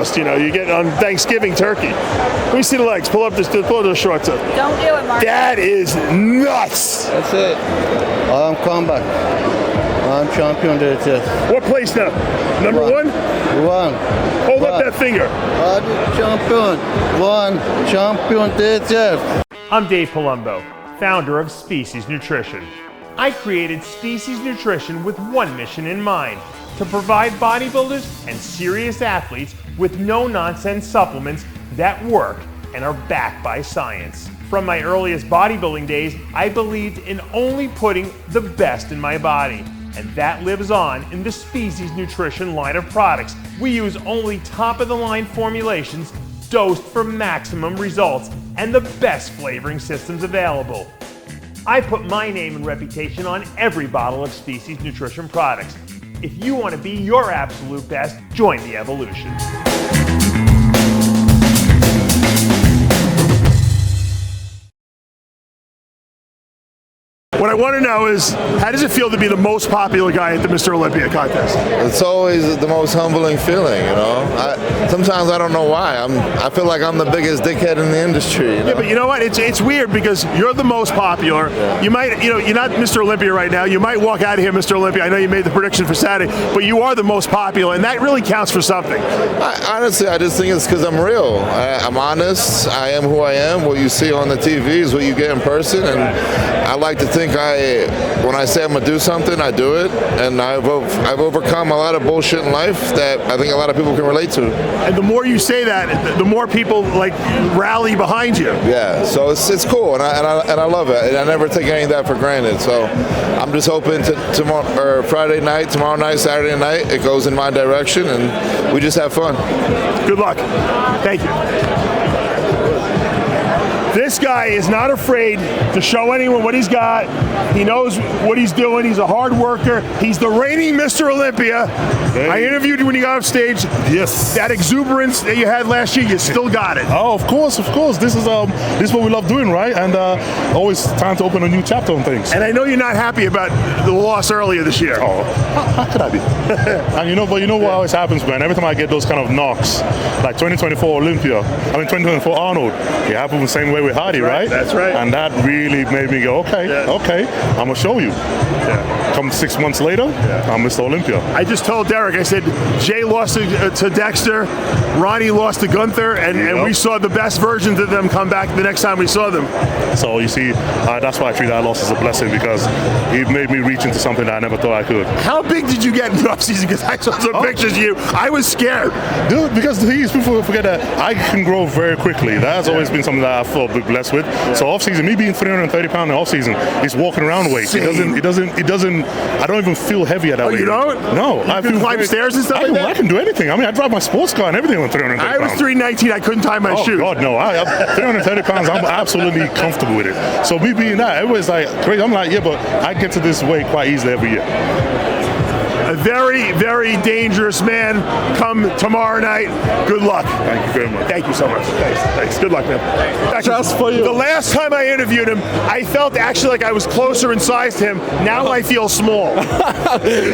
You know, you get on Thanksgiving turkey. Let me see the legs. Pull those shorts up. Don't do it, Mark. That is nuts. That's it. I'm combat. I'm champion there. What place now? Number one? One. Hold up that finger. Champion. One. Champion there. I'm Dave Palumbo, founder of Species Nutrition. I created Species Nutrition with one mission in mind: to provide bodybuilders and serious athletes with no-nonsense supplements that work and are backed by science. From my earliest bodybuilding days, I believed in only putting the best in my body. And that lives on in the Species Nutrition line of products. We use only top-of-the-line formulations dosed for maximum results and the best flavoring systems available. I put my name and reputation on every bottle of Species Nutrition products. If you want to be your absolute best, join the evolution. What I want to know is, how does it feel to be the most popular guy at the Mr. Olympia contest? It's always the most humbling feeling, you know. Sometimes I don't know why. I feel like I'm the biggest dickhead in the industry. You know? Yeah, but you know what? It's weird because you're the most popular. Yeah. You might, you're not Mr. Olympia right now. You might walk out of here, Mr. Olympia. I know you made the prediction for Saturday, but you are the most popular, and that really counts for something. Honestly, I just think it's because I'm real. I'm honest. I am who I am. What you see on the TV is what you get in person, and I like to think when I say I'm gonna do something, I do it, and I've overcome a lot of bullshit in life that I think a lot of people can relate to. And the more you say that, the more people like rally behind you. Yeah, so it's cool, and I love it, and I never take any of that for granted. So I'm just hoping tomorrow, Friday night, tomorrow night, Saturday night, it goes in my direction, and we just have fun. Good luck. Thank you. This guy is not afraid to show anyone what he's got. He knows what he's doing. He's a hard worker. He's the reigning Mr. Olympia. Hey. I interviewed you when you got off stage. Yes. That exuberance that you had last year, you still got it. Oh, of course. This is what we love doing, right? And always time to open a new chapter on things. And I know you're not happy about the loss earlier this year. Oh, how could I be? And you know what always happens, man? Every time I get those kind of knocks, like 2024 Olympia, 2024 Arnold, it happened the same way with Hardy, right? That's right. And that really made me go, okay, I'm gonna show you. Yeah. Come 6 months later, I'm Mr. Olympia. I just told Derek, I said, Jay lost to Dexter, Ronnie lost to Gunther, and we saw the best versions of them come back the next time we saw them. So you see, that's why I treat that loss as a blessing, because it made me reach into something that I never thought I could. How big did you get in the offseason? Because I saw some pictures of you. I was scared. Dude, because people forget that I can grow very quickly. That's always been something that I felt blessed with. Yeah. So off-season, me being 330 pounds in off-season is walking around weight. It doesn't, I don't even feel heavy at that weight. You don't? No. You can climb stairs and stuff like that? I can do anything. I drive my sports car and everything on 330 pounds. I was 319. I couldn't tie my shoes. Oh, God, no. 330 pounds, I'm absolutely comfortable with it. So me being that, everybody's like, crazy. I'm like, yeah, but I get to this weight quite easily every year. A very, very dangerous man come tomorrow night. Good luck. Thank you very much. Thank you so much. Thanks. Good luck, man. Just for you. The last time I interviewed him, I felt actually like I was closer in size to him. Now I feel small.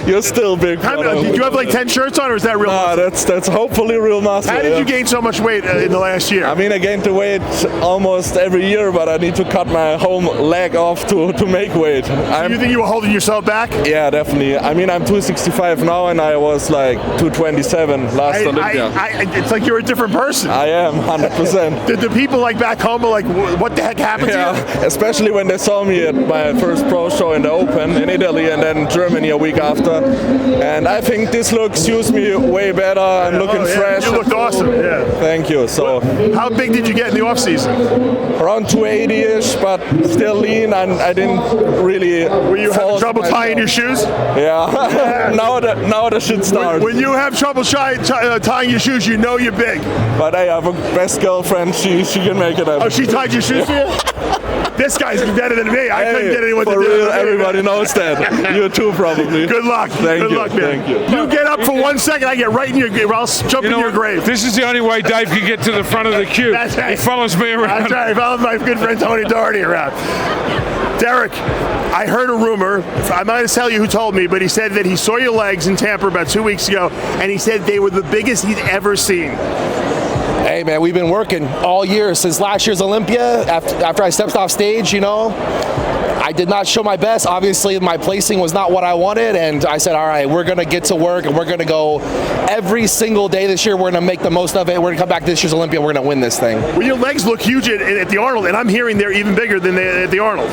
You're still big. Did you have like 10 shirts on, or is that real muscle? That's hopefully real muscle. How did you gain so much weight in the last year? I mean, I gained the weight almost every year, but I need to cut my whole leg off to make weight. Do you think you were holding yourself back? Yeah, definitely. I mean, I'm 265 now, and I was like 227 last Olympia. It's like you're a different person. I am, 100%. Did the people like back home are like, what the heck happened to you? Especially when they saw me at my first pro show in the Open in Italy and then Germany a week after. And I think this look suits me way better. I'm looking fresh. You looked awesome. Yeah. Thank you. So, how big did you get in the off season? Around 280-ish, but still lean. And I didn't really. Were you having trouble tying your shoes? Yeah. Now the shit starts. When you have trouble tying your shoes, you know you're big. But I have a best girlfriend. She can make it happen. Oh, she tied your shoes for you? This guy's better than me. I couldn't get anyone to for do real, it. everybody knows that. You too, probably. Good luck. Good luck, man. Thank you. You get up for 1 second, I get right in your grave. I'll jump in your grave. This is the only way Dave can get to the front of the queue. That's right. He follows me around. That's right. He follows my good friend Tony Doherty around. Derek, I heard a rumor. I'm not going to tell you who told me, but he said that he saw your legs in Tampa about 2 weeks ago, and he said they were the biggest he'd ever seen. Hey man, we've been working all year since last year's Olympia. After I stepped off stage, you know, I did not show my best. Obviously, my placing was not what I wanted, and I said, all right, we're going to get to work, and we're going to go every single day this year. We're going to make the most of it. We're going to come back this year's Olympia, and we're going to win this thing. Well, your legs look huge at the Arnold, and I'm hearing they're even bigger than at the Arnold.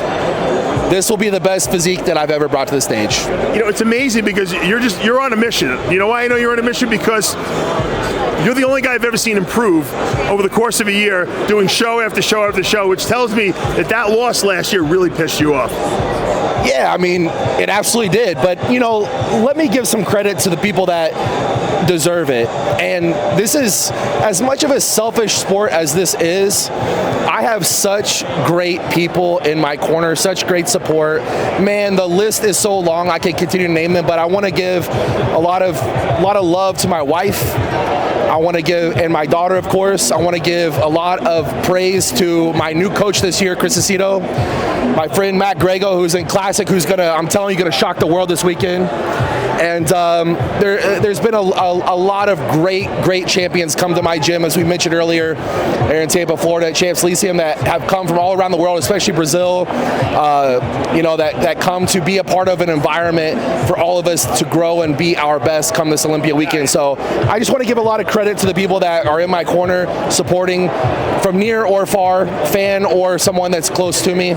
This will be the best physique that I've ever brought to the stage. You know, it's amazing because you're on a mission. You know why I know you're on a mission? Because you're the only guy I've ever seen improve over the course of a year, doing show after show after show, which tells me that loss last year really pissed you off. Yeah, I mean, it absolutely did. But, you know, let me give some credit to the people that deserve it. And this is, as much of a selfish sport as this is, I have such great people in my corner, such great support. Man, the list is so long, I can continue to name them, but I want to give a lot of love to my wife. I want to give, and my daughter, of course. I want to give a lot of praise to my new coach this year, Chris Aceto, my friend Matt Grego, who's in Classic, who's I'm telling you, gonna shock the world this weekend. And there's been a lot of great champions come to my gym, as we mentioned earlier, here in Tampa, Florida, at Champs Elysium, that have come from all around the world, especially Brazil, you know, that come to be a part of an environment for all of us to grow and be our best come this Olympia weekend. So I just want to give a lot of credit to the people that are in my corner, supporting from near or far, fan or someone that's close to me.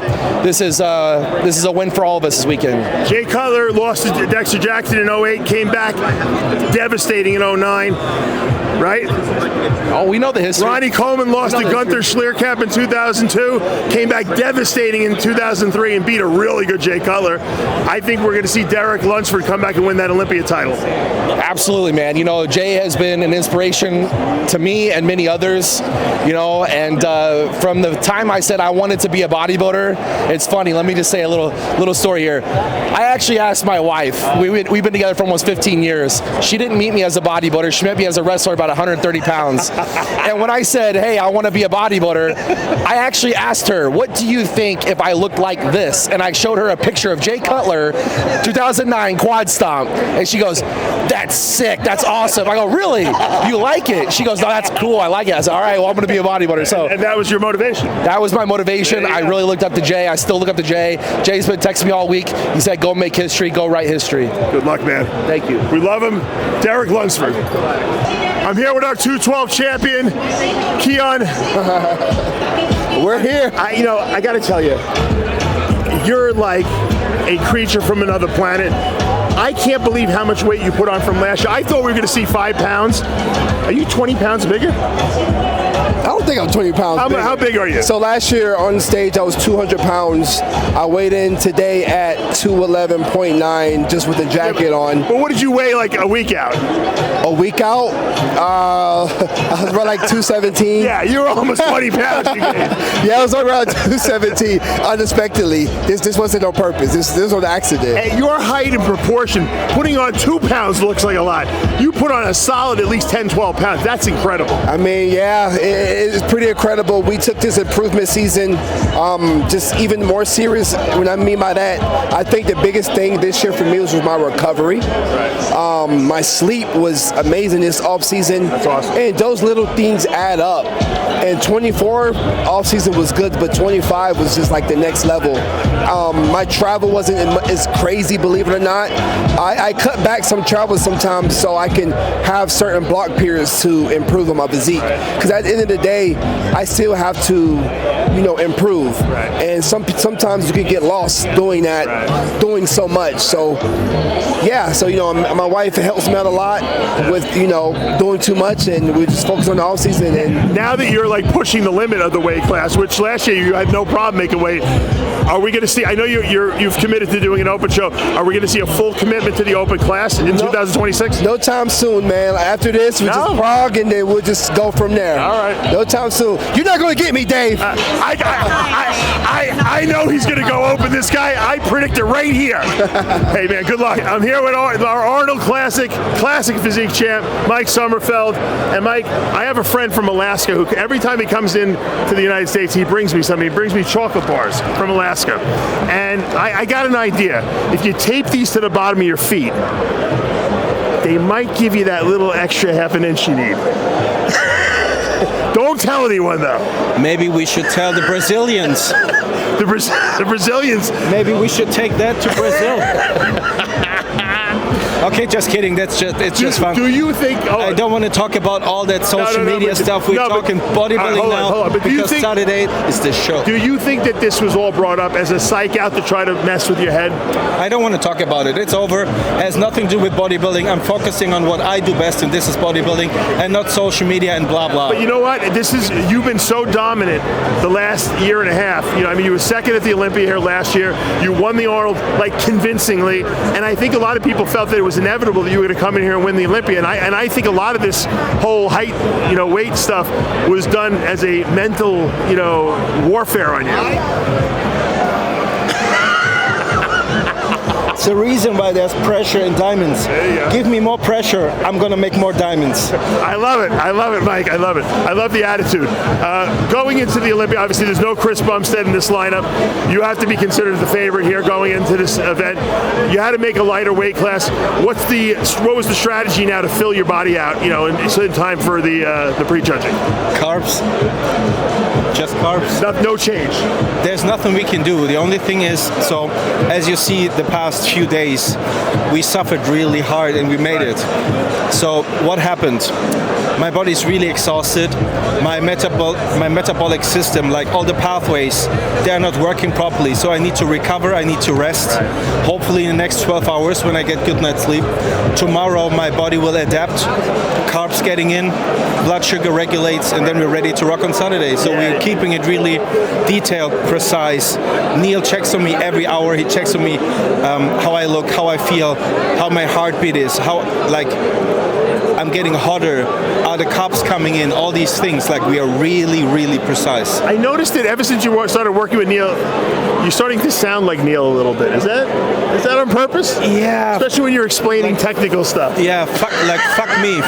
This is a win for all of us this weekend. Jay Cutler lost to Dexter Jackson in 08, came back devastating in 09, right? Oh, we know the history. Ronnie Coleman lost to Gunther Schlierkamp in 2002, came back devastating in 2003 and beat a really good Jay Cutler. I think we're going to see Derek Lunsford come back and win that Olympia title. Absolutely, man. You know, Jay has been an inspiration to me and many others, you know, and from the time I said I wanted to be a bodybuilder, it's funny, let me just say a little story here. I actually asked my wife, we've been together for almost 15 years. She didn't meet me as a bodybuilder, she met me as a wrestler about 130 pounds. And when I said, hey, I want to be a bodybuilder, I actually asked her, what do you think if I looked like this? And I showed her a picture of Jay Cutler, 2009 quad stomp. And she goes, that's sick, that's awesome. I go, really? You like it? She goes, no, that's cool, I like it. I said, all right, well, I'm going to be a bodybuilder. So, and that was your motivation? That was my motivation. I really looked up to Jay. I still look up to Jay. Jay's been texting me all week. He said, go make history, go write history. Good luck, man. Thank you. We love him. Derek Lunsford. I'm here with our 212 champion, Keone. We're here. I got to tell you, you're like a creature from another planet. I can't believe how much weight you put on from last year. I thought we were going to see 5 pounds. Are you 20 pounds bigger? I don't think I'm 20 pounds bigger. How big are you? So last year on stage I was 200 pounds. I weighed in today at 211.9 just with the jacket on. But what did you weigh like a week out? A week out? I was around like 217. Yeah, you were almost 20 pounds. Yeah, I was around 217 unexpectedly. This wasn't on purpose. This was an accident. At your height and proportion, putting on 2 pounds looks like a lot. You put on a solid at least 10, 12 pounds. That's incredible. I mean, yeah, it's pretty incredible. We took this improvement season just even more serious. When I mean by that, I think the biggest thing this year for me was my recovery. Right. My sleep was amazing this off season. That's awesome. And those little things add up. And 24 off season was good, but 25 was just like the next level. My travel wasn't as crazy, believe it or not. I cut back some travel sometimes so I can have certain block periods to improve on my physique. Because at the end of the day, I still have to, improve. Right. And sometimes you can get lost doing that, right, doing so much. So, yeah. So my wife helps me out a lot with doing too much, and we just focus on the off season. And now that you're like pushing the limit of the weight class, which last year you had no problem making weight, are we going to see? I know you've committed to doing an open show. Are we going to see a full commitment to the open class in 2026? No time soon, man. After this, we just Prague, and then we'll just go from there. All right. No time soon. You're not going to get me, Dave. I know he's going to go open. This guy, I predict it right here. Hey, man, good luck. I'm here with our Arnold Classic physique champ, Mike Sommerfeld. And Mike, I have a friend from Alaska who every time he comes in to the United States, he brings me something. He brings me chocolate bars from Alaska. And I got an idea. If you tape these to the bottom of your feet, they might give you that little extra half an inch you need. Don't tell anyone, though. Maybe we should tell the Brazilians. The Brazilians. Maybe we should take that to Brazil. Okay, just kidding. It's just fun. Do you think? I don't want to talk about all that social media stuff. We're talking bodybuilding now. But because Saturday is the show. Do you think that this was all brought up as a psych out to try to mess with your head? I don't want to talk about it. It's over. It has nothing to do with bodybuilding. I'm focusing on what I do best, and this is bodybuilding, and not social media and blah blah. But you know what? You've been so dominant the last year and a half. You know, I mean, you were second at the Olympia here last year. You won the Arnold like convincingly, and I think a lot of people felt that it was inevitable that you were going to come in here and win the Olympia. And I think a lot of this whole height, weight stuff was done as a mental, warfare on you. It's the reason why there's pressure in diamonds. Give me more pressure, I'm going to make more diamonds. I love it, Mike. I love it. I love the attitude. Going into the Olympia, obviously there's no Chris Bumstead in this lineup. You have to be considered the favorite here going into this event. You had to make a lighter weight class. What was the strategy now to fill your body out, in time for the pre-judging? Carbs. Just carbs. No change. There's nothing we can do. The only thing is, so as you see the past few days, we suffered really hard and we made it. So what happened? My body's really exhausted. My metabolic system, like all the pathways, they're not working properly. So I need to recover, I need to rest. Hopefully in the next 12 hours when I get good night's sleep. Tomorrow my body will adapt. Carbs getting in, blood sugar regulates, and then we're ready to rock on Saturday. So we're keeping it really detailed, precise. Neil checks on me every hour. He checks on me how I look, how I feel, how my heartbeat is, how I'm getting hotter, are the carbs coming in, all these things, we are really, really precise. I noticed that ever since you started working with Neil, you're starting to sound like Neil a little bit. Is that on purpose? Yeah. Especially when you're explaining technical stuff. Yeah, fuck me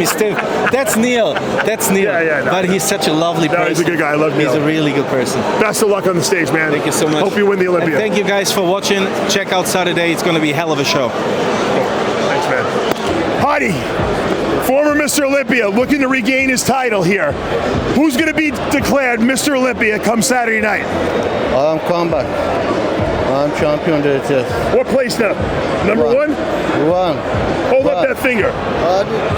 stiff. That's Neil. Yeah, no. But he's such a lovely person. He's a good guy. I love Neil. He's a really good person. Best of luck on the stage, man. Thank you so much. Hope you win the Olympia. And thank you guys for watching. Check out Saturday. It's going to be a hell of a show. Thanks, man. Hadi, former Mr. Olympia, looking to regain his title here. Who's going to be declared Mr. Olympia come Saturday night? I'm comeback. I'm champion DHF. What place now? Number one? One. Hold up that finger.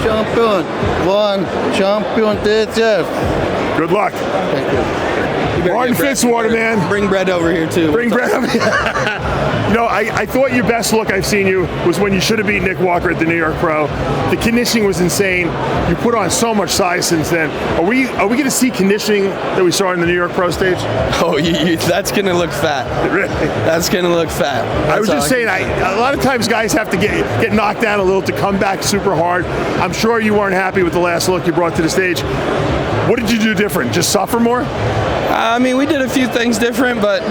Champion. One. Champion DHF. Good luck. Thank you. Martin Fitzwater, man. Bring bread over here too. Bring bread over here. I thought your best look I've seen you was when you should have beat Nick Walker at the New York Pro. The conditioning was insane. You put on so much size since then. Are we going to see conditioning that we saw in the New York Pro stage? Oh, that's going to look fat. Really? That's going to look fat. I was just saying, a lot of times guys have to get knocked down a little to come back super hard. I'm sure you weren't happy with the last look you brought to the stage. What did you do different? Just suffer more? I mean, we did a few things different, but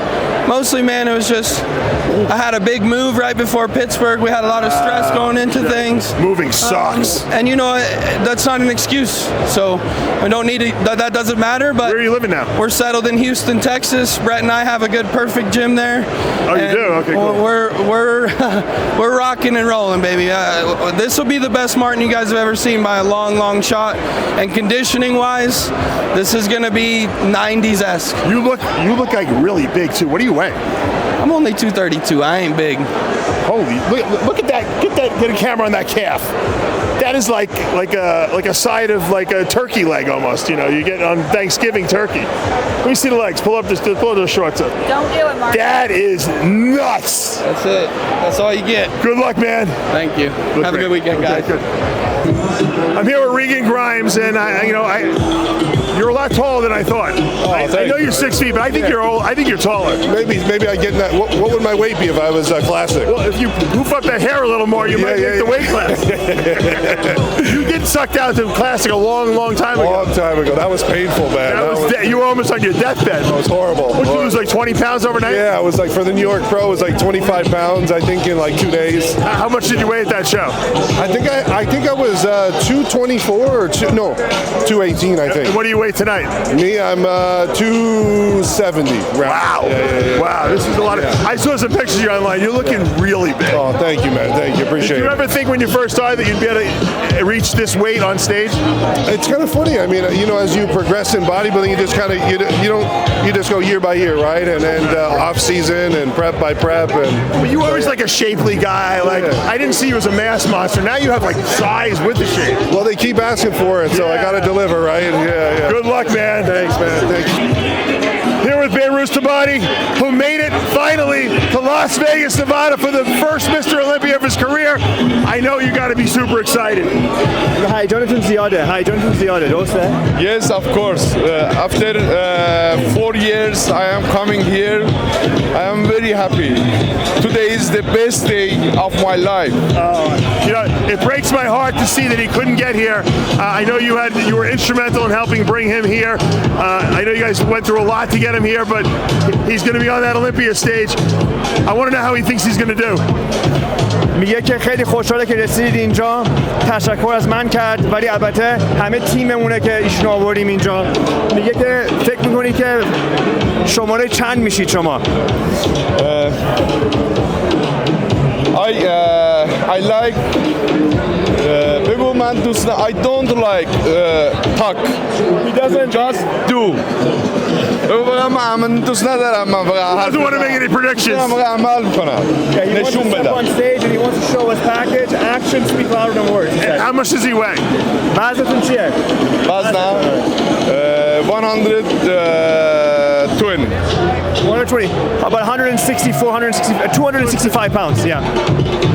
mostly, man, it was just I had a big move right before Pittsburgh. We had a lot of stress going into things. Moving sucks. And that's not an excuse. So we don't need it. That doesn't matter. But where are you living now? We're settled in Houston, Texas. Brett and I have a good, perfect gym there. Oh, you do? Okay, cool. We're rocking and rolling, baby. This will be the best Martin you guys have ever seen by a long, long shot. And conditioning-wise, this is going to be 90s-esque. You look like really big too. What do you weigh? I'm only 232. I ain't big. Holy! Look at that! Get a camera on that calf. That is like a side of like a turkey leg almost. You get on Thanksgiving turkey. Let me see the legs. Pull those shorts up. Don't do it, Mark. That is nuts. That's it. That's all you get. Good luck, man. Thank you. Have a good weekend, guys. I'm here with Regan Grimes, and You're a lot taller than I thought. I know you're 6 feet, but I think you're old. I think you're taller. Maybe I get in that. What would my weight be if I was classic? Well, if you poof up that hair a little more, you might make the weight class. You get sucked out to classic a long time ago. Long time ago. That was painful, man. You were almost on your deathbed. That was horrible. What, you lose like 20 pounds overnight? Yeah, it was like for the New York Pro, it was like 25 pounds, I think, in like 2 days. How much did you weigh at that show? I think I was 224 or 218, I think. And what do you weigh tonight? Me, I'm 270. Wow. Yeah. Wow, this is a lot of... I saw some pictures of you online. You're looking really big. Oh, thank you, man. Thank you. Appreciate it. Did you ever think when you first started that you'd be able to reach this weight on stage? It's kind of funny. I mean, as you progress in bodybuilding, you just kind of you just go year by year, right? And off season and prep by prep. But you were always like a shapely guy. Like I didn't see you as a mass monster. Now you have like size with the shape. Well, they keep asking for it, so I got to deliver, right? Yeah. Good luck, man. Thanks, man. Thank you. Here with Behrooz Tabani, who made it finally to Las Vegas, Nevada for the first Mr. Olympia of his career. I know you got to be super excited. Hi, Jonathan Ziade. درسته? Yes, of course. After 4 years, I am coming here. I am very happy. Today is the best day of my life. It breaks my heart to see that he couldn't get here. I know you were instrumental in helping bring him here. I know you guys went through a lot to get him here, but he's going to be on that Olympia stage. I want to know how he thinks he's going to do. میگه که خیلی خوشحاله که رسیدید اینجا. تشکر از من کرد، ولی البته همه تیممونه که ایشون آوردیم اینجا. میگه که فکر میکنی که شماره چند میشید شما؟ I like بگو من دوست I don't like talk. He doesn't just do. من دوست ندارم من فقط doesn't want to make any predictions. عمل کنم. نشون بدم. On stage and he wants to show his package. Actions speak louder than words. And how much does he weigh? وزنتون چیه؟ وزنم 120. 120. About 265 pounds. Yeah.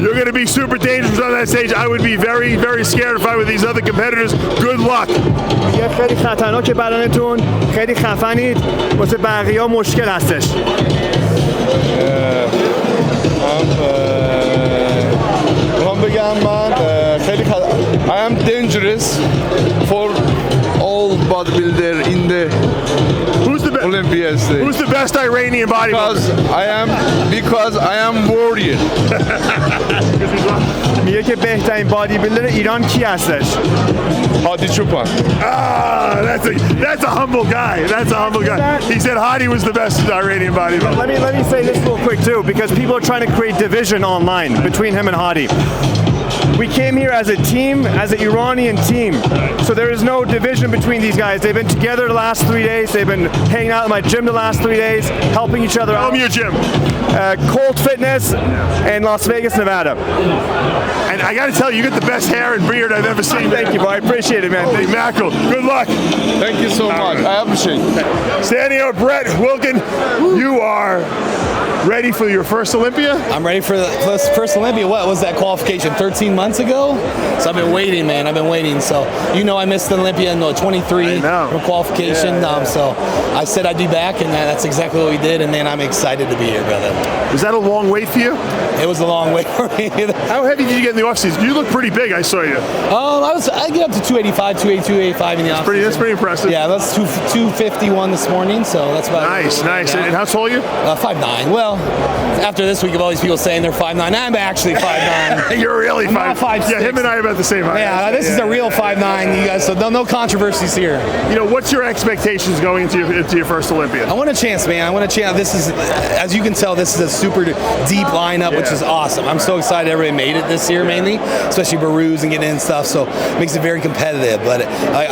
You're going to be super dangerous on that stage. I would be very, very scared if I were these other competitors. Good luck. میگه خیلی خطرناکه بدنتون، خیلی خفنید، واسه بقیه‌ها مشکل هستش. بگم من خیلی I am dangerous for all bodybuilder in the Olympia stage. Who's the best Iranian bodybuilder? Because I am warrior. میگه که بهترین بادیبیلدر ایران کی هستش؟ Hadi Chupan. That's a humble guy. That's a humble guy. He said Hadi was the best Iranian bodybuilder. Let me say this real quick too, because people are trying to create division online between him and Hadi. We came here as a team, as an Iranian team. So there is no division between these guys. They've been together the last 3 days. They've been hanging out in my gym the last 3 days, helping each other out. Tell me your gym. Colt Fitness in Las Vegas, Nevada. And I got to tell you, you got the best hair and beard I've ever seen. Thank you, boy. I appreciate it, man. Holy mackerel. Good luck. Thank you so much. I appreciate it. Standing out, Brett Wilkin, you are ready for your first Olympia? I'm ready for the first Olympia. What was that qualification? 13 months ago? So I've been waiting, man. I've been waiting. So, I missed the Olympia in 23 for qualification. So I said I'd be back, and that's exactly what we did. And then I'm excited to be here, brother. Was that a long wait for you? It was a long wait for me. How heavy did you get in the offseason? You look pretty big. I saw you. I get up to 285, 285 in the offseason. That's pretty impressive. Yeah, that's 251 this morning. So that's about nice. And how tall are you? 5'9". Well, after this week of all these people saying they're 5'9", I'm actually 5'9". You're really 5'6". Yeah, him and I are about the same height. Yeah, this is a real 5'9", you guys. So no controversies here. What's your expectations going into your first Olympia? I want a chance, man. I want a chance. This is, as you can tell, this is a super deep lineup, which is awesome. I'm so excited everybody made it this year, mainly, especially Behrooz and getting in stuff. So it makes it very competitive. But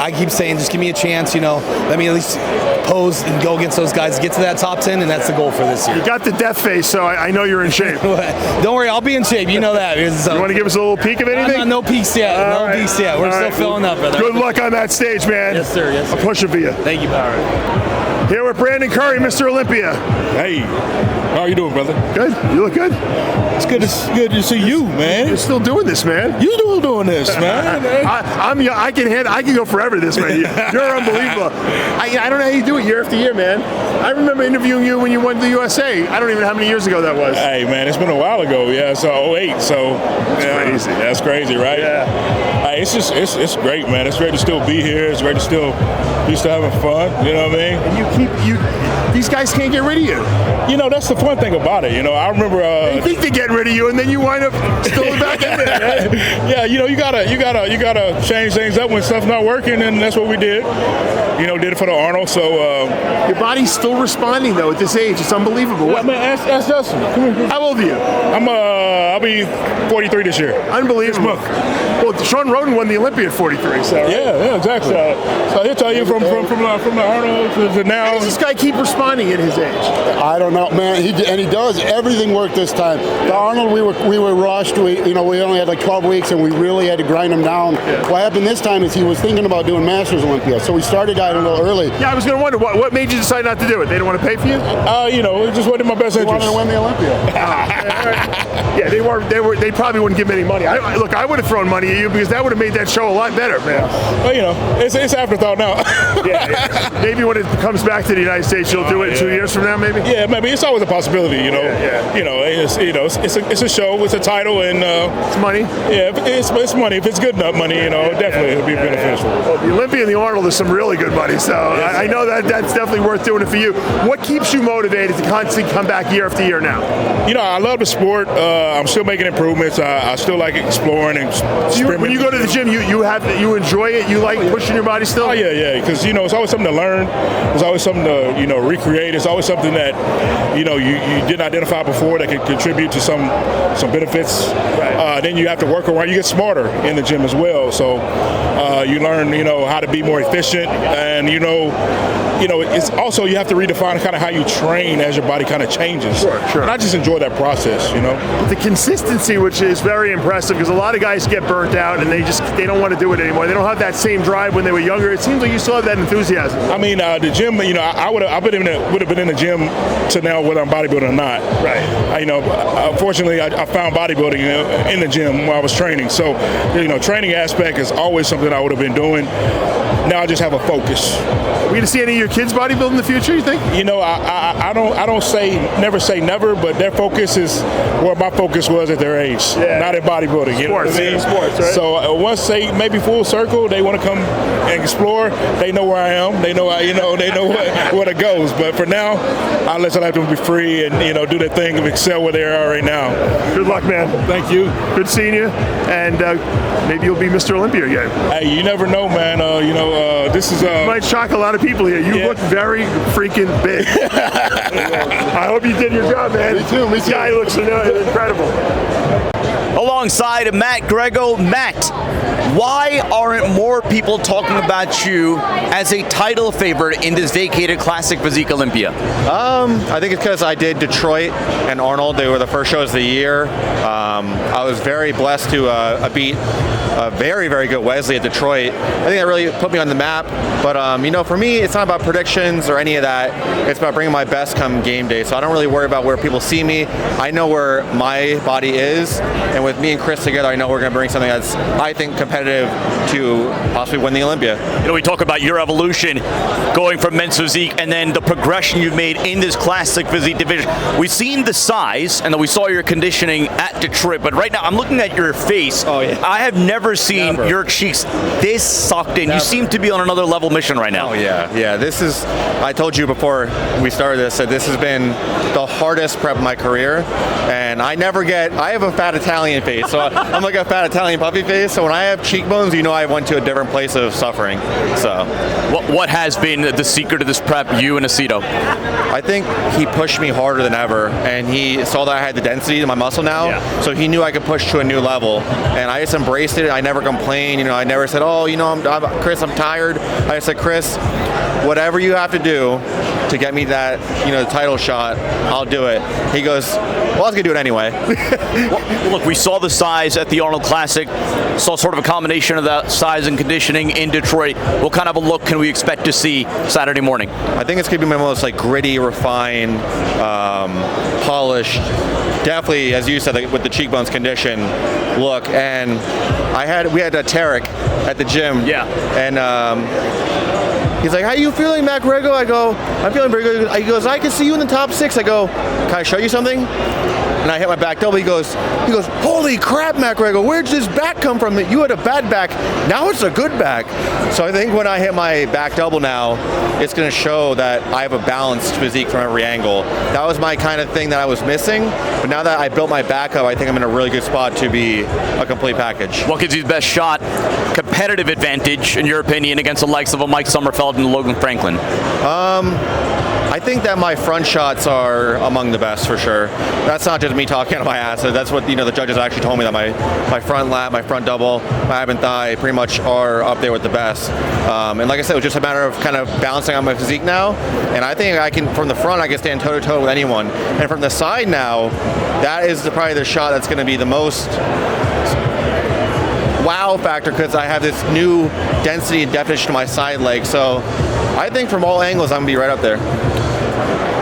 I keep saying, just give me a chance. Let me at least pose and go against those guys, get to that top 10, and that's the goal for this year. You got the death face, so I know you're in shape. Don't worry, I'll be in shape. You know that. You want to give us a little peek of anything? No peeks yet. Peeks yet. We're still filling up, brother. Good luck on that stage, man. Yes, sir. I'm pushing for you. Thank you, Power. Here with Brandon Curry, Mr. Olympia. Hey, how are you doing, brother? Good. You look good. It's good to see you, man. You're still doing this, man. You still doing this, man. I can go forever this, man. You're unbelievable. I don't know how you do it year after year, man. I remember interviewing you when you went to the USA. I don't even know how many years ago that was. Hey, man, it's been a while ago. Yeah, so 08. So that's crazy. That's crazy, right? Yeah. Hey, it's great, man. It's great to still be here. It's great to still having fun. You know what I mean? And these guys can't get rid of you. You know, that's the fun thing about it. You know, I remember. They think they're getting rid of you, and then you wind up still back in there. Right? Yeah, you know, you gotta change things up when stuff's not working, and that's what we did. You know, did it for the Arnold. So your body's still responding though at this age. It's unbelievable. Yeah, man, ask Justin. Come here. How old are you? I'll be 43 this year. Unbelievable. Well, Sean Roden won the Olympia at 43. So right? Yeah, exactly. So he'll tell you from the Arnold to now. How does this guy keep responding at his age? I don't know, man. He does. Everything worked this time. The Arnold, we were rushed. We only had like 12 weeks, and we really had to grind him down. Yeah. What happened this time is he was thinking about doing Masters Olympia, so we started out a little early. Yeah, I was going to wonder what made you decide not to do it. They didn't want to pay for you? You know, it just wasn't in my best interest. Wanted to win the Olympia. Yeah, they probably wouldn't give me any money. Look, I would have thrown money at you because that would have made that show a lot better, man. Well, you know, it's afterthought now. Yeah. Maybe when it comes back to the United States, you'll do it 2 years from now, maybe. Yeah, maybe. It's always a possibility, you know. Yeah. You know, it's a show, it's a title, and it's money. Yeah, it's money. If it's good enough money, you know, definitely it'll be beneficial. Well, the Olympia and the Arnold is some really good money, so I know that's definitely worth doing it for you. What keeps you motivated to constantly come back year after year now? You know, I love the sport. I'm still making improvements. I still like exploring and experimenting. When you go to the gym, you enjoy it. You like pushing your body still. Oh yeah, because you know it's always something to learn. There's always something to recreate. It's always something that you didn't identify before that could contribute to some benefits. Right. Then you have to work around. You get smarter in the gym as well. So you learn how to be more efficient, and it's also you have to redefine kind of how you train as your body kind of changes. Sure. And I just enjoy that process. The consistency, which is very impressive, because a lot of guys get burnt out and they don't want to do it anymore. They don't have that same drive when they were younger. It seems like you still have that enthusiasm. I mean, the gym. I would have been in the gym to now whether I'm bodybuilding or not. Right. Fortunately, I found bodybuilding in the gym while I was training. So, training aspect is always something I would have been doing. Now I just have a focus. Are we going to see any of your kids bodybuild in the future, you think? I don't say never, but their focus is where my focus was at their age, not at bodybuilding. You know what I mean? Sports, right? So once they maybe full circle, they want to come and explore. They know where I am. They know they know where it goes. But for now, I let them be free and do their thing and excel where they are right now. Good luck, man. Thank you. Good seeing you, and maybe you'll be Mr. Olympia again. Hey, you never know, man. This is might shock a lot of people here. You look very freaking big. I hope you did your job, man. Me too. This guy looks incredible. Alongside Matt Grego. Matt, why aren't more people talking about you as a title favorite in this vacated Classic Physique Olympia? I think it's because I did Detroit and Arnold. They were the first shows of the year. I was very blessed to beat a very, very good Wesley at Detroit. I think that really put me on the map. But, for me, it's not about predictions or any of that. It's about bringing my best come game day. So I don't really worry about where people see me. I know where my body is. And with me and Chris together, I know we're going to bring something that's, I think, competitive to possibly win the Olympia. We talk about your evolution going from men's physique and then the progression you've made in this Classic Physique division. We've seen the size and then we saw your conditioning at Detroit, but right now I'm looking at your face. Oh, yeah. I have never seen your cheeks this sucked in. Never. You seem to be on another level mission right now. Oh, yeah. This is, I told you before we started this, that this has been the hardest prep of my career. And I have a fat Italian face. So I'm like a fat Italian puppy face. So when I have cheekbones, I went to a different place of suffering. So, what has been the secret of this prep, you and Aceto? I think he pushed me harder than ever, and he saw that I had the density in my muscle now, so he knew I could push to a new level, and I just embraced it. I never complained. I never said, Chris, I'm tired. I said, Chris, whatever you have to do to get me that, title shot, I'll do it. He goes, well, I was gonna do it anyway. Well, look, we saw the size at the Arnold Classic, saw sort of a combination of that size and conditioning in Detroit. What kind of a look can we expect to see Saturday morning? I think it's gonna be my most gritty, refined, polished, definitely, as you said, with the cheekbones condition look. And we had Tarek at the gym. Yeah. And he's like, how are you feeling, Matt Grego? I go, I'm feeling very good. He goes, I can see you in the top 6. I go, can I show you something? And I hit my back double. He goes, holy crap, Matt Grego, where'd this back come from? You had a bad back, now it's a good back. So I think when I hit my back double now, it's gonna show that I have a balanced physique from every angle. That was my kind of thing that I was missing, but now that I built my back up, I think I'm in a really good spot to be a complete package. What gives you the best shot, competitive advantage, in your opinion, against the likes of a Mike Sommerfeld and Logan Franklin? I think that my front shots are among the best for sure. That's not just me talking out of my ass. That's what the judges actually told me, that my front lat, my front double, my ab and thigh pretty much are up there with the best. And like I said, it was just a matter of kind of balancing out my physique now. And I think I can, from the front, I can stand toe to toe with anyone. And from the side now, that is probably the shot that's going to be the most wow factor, because I have this new density and definition to my side leg. So I think from all angles, I'm going to be right up there.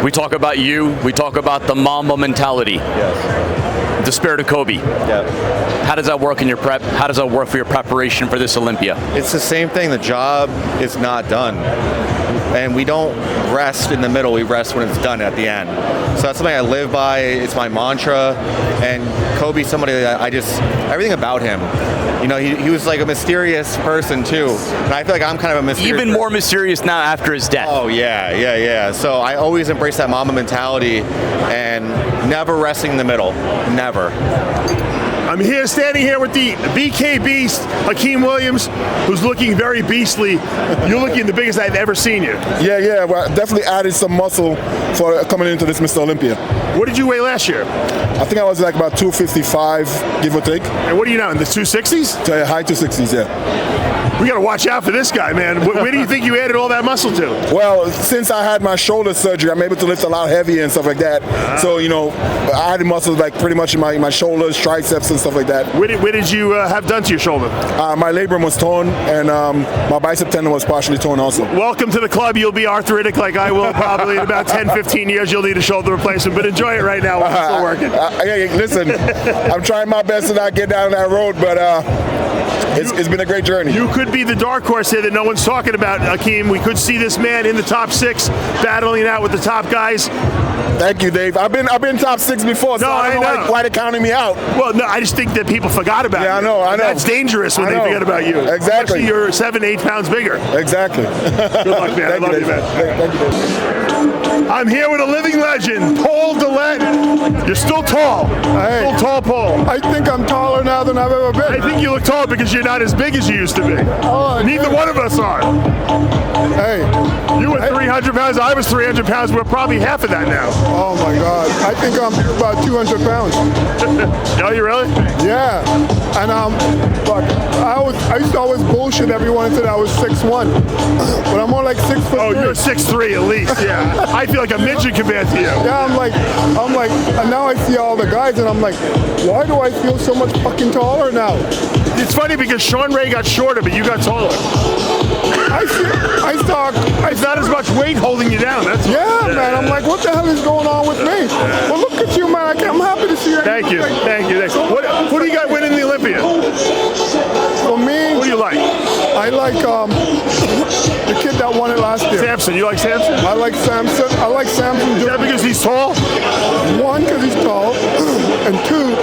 We talk about you, we talk about the Mamba mentality. Yes. The spirit of Kobe. Yeah. How does that work in your prep? How does that work for your preparation for this Olympia? It's the same thing. The job is not done. And we don't rest in the middle, we rest when it's done at the end. So that's something I live by, it's my mantra. And Kobe's somebody that everything about him, he was like a mysterious person too. And I feel like I'm kind of a mysterious Even more mysterious now after his death. Oh yeah. So I always embrace that Mamba mentality and never resting in the middle, never. I'm standing here with the BK Beast, Akim Williams, who's looking very beastly. You're looking the biggest I've ever seen you. Yeah, well, definitely added some muscle for coming into this Mr. Olympia. What did you weigh last year? I think I was like about 255, give or take. And what are you now, in the 260s? High 260s, yeah. We got to watch out for this guy, man. Where do you think you added all that muscle to? Well, since I had my shoulder surgery, I'm able to lift a lot heavier and stuff like that. So, I added muscles like pretty much in my shoulders, triceps and stuff like that. Where did you have done to your shoulder? My labrum was torn, and my bicep tendon was partially torn also. Welcome to the club. You'll be arthritic like I will probably in about 10, 15 years. You'll need a shoulder replacement, but enjoy it right now while it's still working. Listen, I'm trying my best to not get down that road, but it's been a great journey. You could be the dark horse here that no one's talking about, Akim. We could see this man in the top 6, battling out with the top guys. Thank you, Dave. I've been top 6 before, so I don't know why they're counting me out. Well, no, I just think that people forgot about you. Yeah, I know. That's dangerous when they forget about you. Exactly. Especially you're 7, 8 pounds bigger. Exactly. Good luck, man. I love you, man. Thank you, Dave. I'm here with a living legend, Paul Delet. You're still tall. Hey, still tall, Paul. I think I'm taller now than I've ever been. I think you look tall because you're not as big as you used to be. Oh, neither one of us are. Hey. You were 300 pounds, I was 300 pounds. We're probably half of that now. Oh my God. I think I'm about 200 pounds. Are you really? Yeah. And but I used to always bullshit everyone and said I was 6'1", but I'm more like 6'3". Oh, you're 6'3" at least. Yeah. I feel like a midget compared to you. Yeah, I'm like, and now I see all the guys, and I'm like, why do I feel so much fucking taller now? It's funny because Sean Ray got shorter, but you got taller. It's not as much weight holding you down. That's man. I'm like, what the hell is going on with me? Well, look at you, man. I'm happy to see you. Thank you. What do you got winning the Olympia? For me, what do you like? I like the kid that won it last year. Samson. You like Samson? I like Samson. Is that because he's tall? 1, because he's tall, and 2,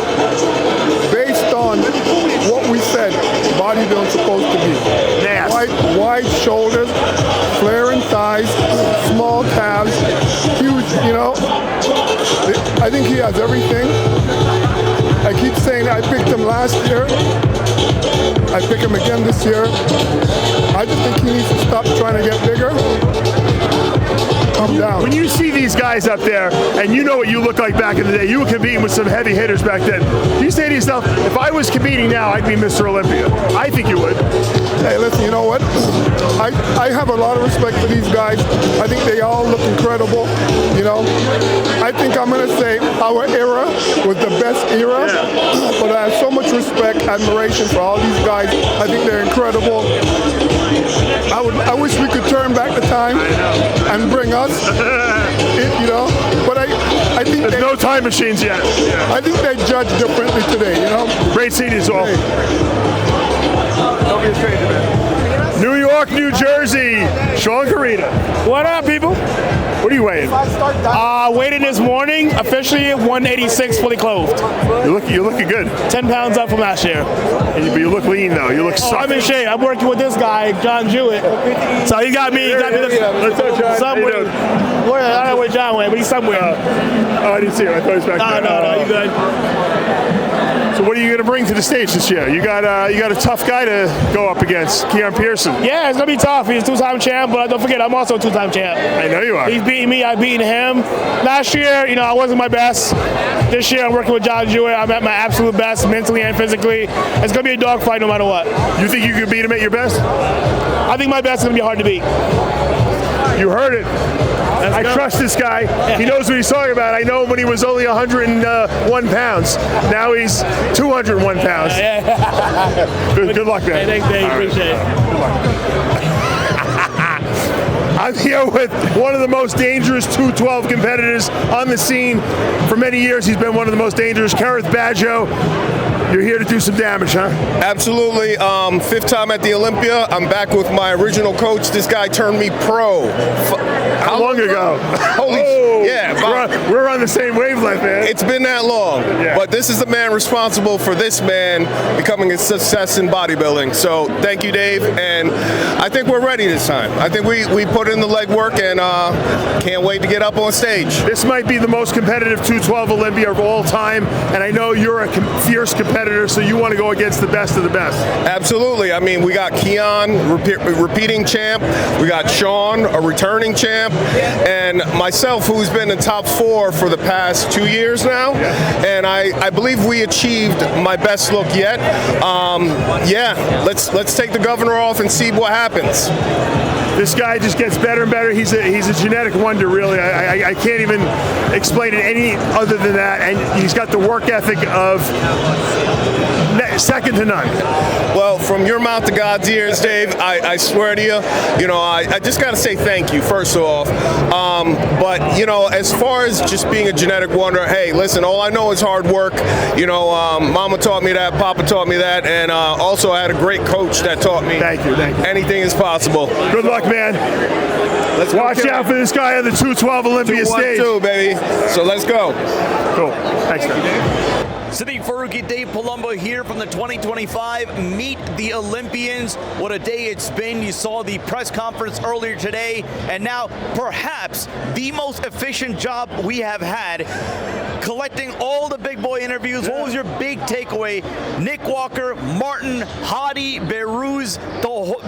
based on what we said bodybuilding's supposed to be. Wide shoulders, flaring thighs, small calves, huge, I think he has everything. I keep saying I picked him last year. I pick him again this year. I just think he needs to stop trying to get bigger. Come down. When you see these guys up there, and you know what you look like back in the day, you were competing with some heavy hitters back then. You say to yourself, if I was competing now, I'd be Mr. Olympia. I think you would. Hey, listen, you know what? I have a lot of respect for these guys. I think they all look incredible, you know. I think I'm going to say our era was the best era, but I have so much respect, admiration for all these guys. I think they're incredible. I wish we could turn back the time and bring us, you know, but I think there's no time machines yet. I think they judge differently today, you know. Great seeing you all. Don't be a stranger, man. New York, New Jersey, Sean Karina. What up, people? What are you weighing? Weighted this morning, officially 186, fully clothed. You're looking good. 10 pounds up from last year. But you look lean, though. You look soft. I'm in shape. I'm working with this guy, John Jewett. So he got me. Somewhere. I don't know where John went, but he's somewhere. Oh, I didn't see him. I thought he was back there. No, you good. So what are you going to bring to the stage this year? You got a tough guy to go up against, Keone Pearson. Yeah, it's going to be tough. He's a two-time champ, but don't forget, I'm also a two-time champ. I know you are. He's beating me. I've beaten him. Last year, I wasn't my best. This year, I'm working with John Jewett. I'm at my absolute best, mentally and physically. It's going to be a dogfight no matter what. You think you could beat him at your best? I think my best is going to be hard to beat. You heard it. I trust this guy. He knows what he's talking about. I know him when he was only 101 pounds. Now he's 201 pounds. Good luck, man. Thanks, Dave. Appreciate it. Good luck. I'm here with one of the most dangerous 212 competitors on the scene. For many years, he's been one of the most dangerous. Kareth Bio. You're here to do some damage, huh? Absolutely. Fifth time at the Olympia. I'm back with my original coach. This guy turned me pro. How long ago? Holy yeah. We're on the same wavelength, man. It's been that long. Yeah. But this is the man responsible for this man becoming a success in bodybuilding. So thank you, Dave. And I think we're ready this time. I think we put in the legwork and can't wait to get up on stage. This might be the most competitive 212 Olympia of all time. And I know you're a fierce competitor, so you want to go against the best of the best. Absolutely. I mean, we got Keone, repeating champ. We got Sean, a returning champ. And myself, who's been in top 4 for the past 2 years now. And I believe we achieved my best look yet. Yeah, let's take the governor off and see what happens. This guy just gets better and better. He's a genetic wonder, really. I can't even explain it any other than that. And he's got the work ethic of second to none. Well, from your mouth to God's ears, Dave, I swear to you, I just got to say thank you, first off. But, as far as just being a genetic wonder, hey, listen, all I know is hard work. Mama taught me that, Papa taught me that, and also I had a great coach that taught me anything is possible. Good luck, man. Let's watch out for this guy on the 212 Olympia stage. 212, baby. So let's go. Cool. Thanks, man. Siddique Farooqi, Dave Palumbo here from the 2025 Meet the Olympians. What a day it's been. You saw the press conference earlier today, and now perhaps the most efficient job we have had, collecting all the big boy interviews. What was your big takeaway? Nick Walker, Martin, Hadi, Behrooz,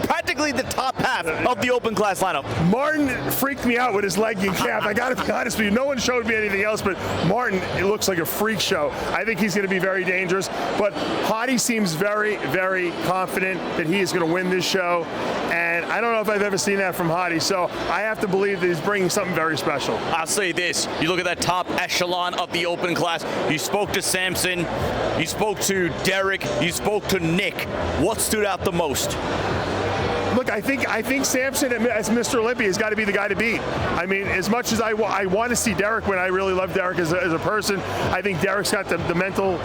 practically the top half of the open class lineup. Martin freaked me out with his leg and calf. I got to be honest with you. No one showed me anything else, but Martin, it looks like a freak show. I think he's going to be very dangerous, but Hadi seems very, very confident that he is going to win this show, and I don't know if I've ever seen that from Hadi, so I have to believe that he's bringing something very special. I'll say this, you look at that top echelon of the open class, you spoke to Samson, you spoke to Derek, you spoke to Nick. What stood out the most? Look, I think Samson as Mr. Olympia has got to be the guy to beat. I mean, as much as I want to see Derek win, I really love Derek as a person. I think Derek's got the mental,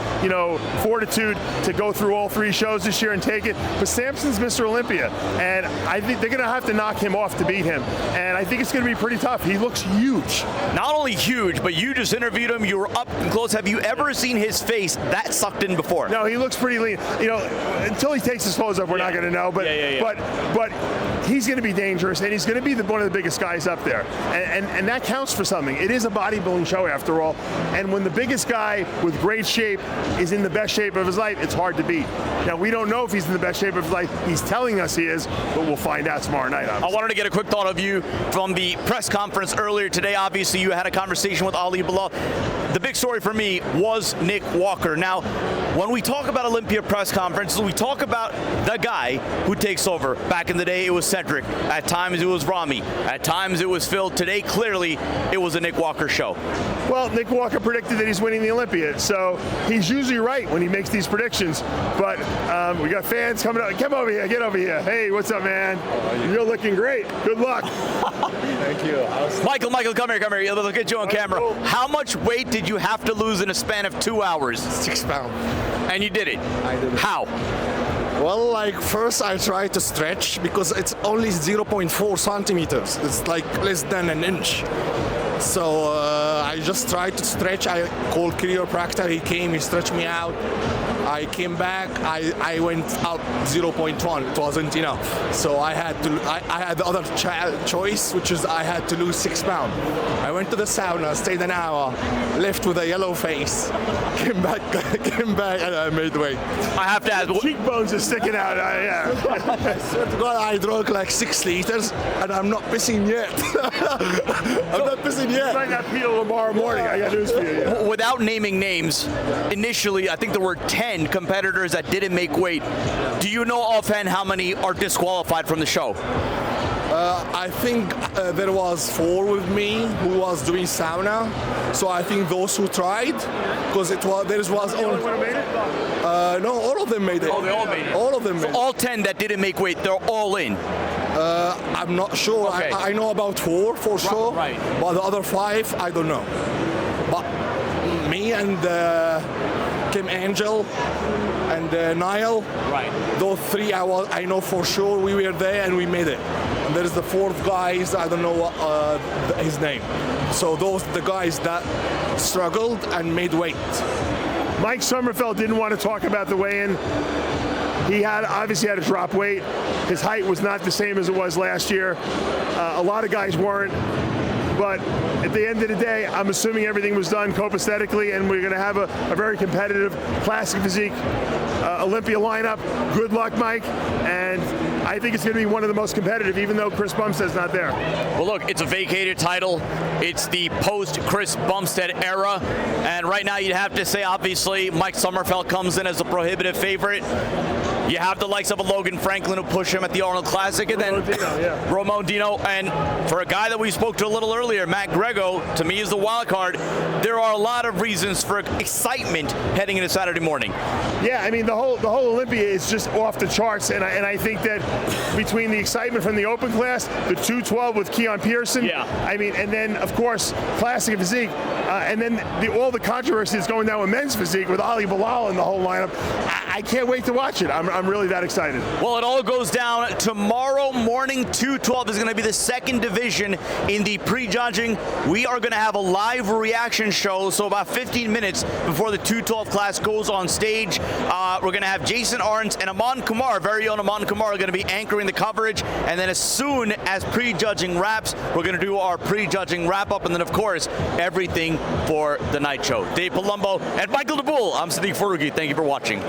fortitude to go through all 3 shows this year and take it. But Samson's Mr. Olympia, and I think they're going to have to knock him off to beat him. And I think it's going to be pretty tough. He looks huge. Not only huge, but you just interviewed him. You were up close. Have you ever seen his face that sucked in before? No, he looks pretty lean. Until he takes his clothes off, we're not going to know. But he's going to be dangerous, and he's going to be one of the biggest guys up there. And that counts for something. It is a bodybuilding show, after all. And when the biggest guy with great shape is in the best shape of his life, it's hard to beat. Now, we don't know if he's in the best shape of his life. He's telling us he is, but we'll find out tomorrow night, obviously. I wanted to get a quick thought of you from the press conference earlier today. Obviously, you had a conversation with Ali Bilal. the big story for me was Nick Walker. Now, when we talk about Olympia press conferences, we talk about the guy who takes over. Back in the day, it was Cedric. At times, it was Rami. At times, it was Phil. Today, clearly, it was a Nick Walker show. Well, Nick Walker predicted that he's winning the Olympia, so he's usually right when he makes these predictions. But we got fans coming up. Come over here. Get over here. Hey, what's up, man? You're looking great. Good luck. Thank you. Michael, come here. Look at you on camera. How much weight did you have to lose in a span of 2 hours? 6 pounds. And you did it? I did it. How? Well, like first I tried to stretch because it's only 0.4 centimeters. It's like less than an inch. So I just tried to stretch. I called chiropractor. He came. He stretched me out. I came back. I went up 0.1. It wasn't enough. So I had to. I had the other choice, which is I had to lose 6 pounds. I went to the sauna, stayed an hour, left with a yellow face. Came back, and I made weight. I have to ask. Cheekbones are sticking out. I swear to God, I drank like 6 liters, and I'm not pissing yet. I'm not pissing yet. You might not pee till tomorrow morning. I got news for you. Yeah. Without naming names, initially, I think there were 10 competitors that didn't make weight. Do you know offhand how many are disqualified from the show? I think there was 4 with me who was doing sauna. So I think those who tried, because there was only one made it. No, all of them made it. Oh, they all made it. All of them. So all 10 that didn't make weight, they're all in. I'm not sure. Okay. I know about 4 for sure. Right. But the other 5, I don't know. But me and Kim Angel and Niall, right? Those 3 I know for sure we were there and we made it. And there's the 4th guys, I don't know what, his name. So those the guys that struggled and made weight. Mike Sommerfeld didn't want to talk about the weigh-in. He obviously had to drop weight. His height was not the same as it was last year. A lot of guys weren't. But at the end of the day, I'm assuming everything was done copacetically, and we're going to have a very competitive classic physique Olympia lineup. Good luck, Mike. And I think it's going to be one of the most competitive, even though Chris Bumstead's not there. Well, look, it's a vacated title. It's the post-Chris Bumstead era. And right now, you'd have to say, obviously, Mike Sommerfeld comes in as a prohibitive favorite. You have the likes of a Logan Franklin who push him at the Arnold Classic, and then Romo Dino. And for a guy that we spoke to a little earlier, Matt Grego, to me is the wild card. There are a lot of reasons for excitement heading into Saturday morning. Yeah, I mean the whole Olympia is just off the charts, and I think that between the excitement from the open class, the 212 with Keone Pearson, I mean, and then of course classic physique, and then all the controversy that's going down with men's physique with Ali Bilal and the whole lineup. I can't wait to watch it. I'm really that excited. Well, it all goes down tomorrow morning. 212 is going to be the second division in the pre-judging. We are going to have a live reaction show, so about 15 minutes before the 212 class goes on stage. We're going to have Jason Arns and Aman Kumar, very own Aman Kumar, are going to be anchoring the coverage. And then as soon as pre-judging wraps, we're going to do our pre-judging wrap-up. And then, of course, everything for the night show. Dave Palumbo and Michael DeBull. I'm Siddique Farooqi. Thank you for watching.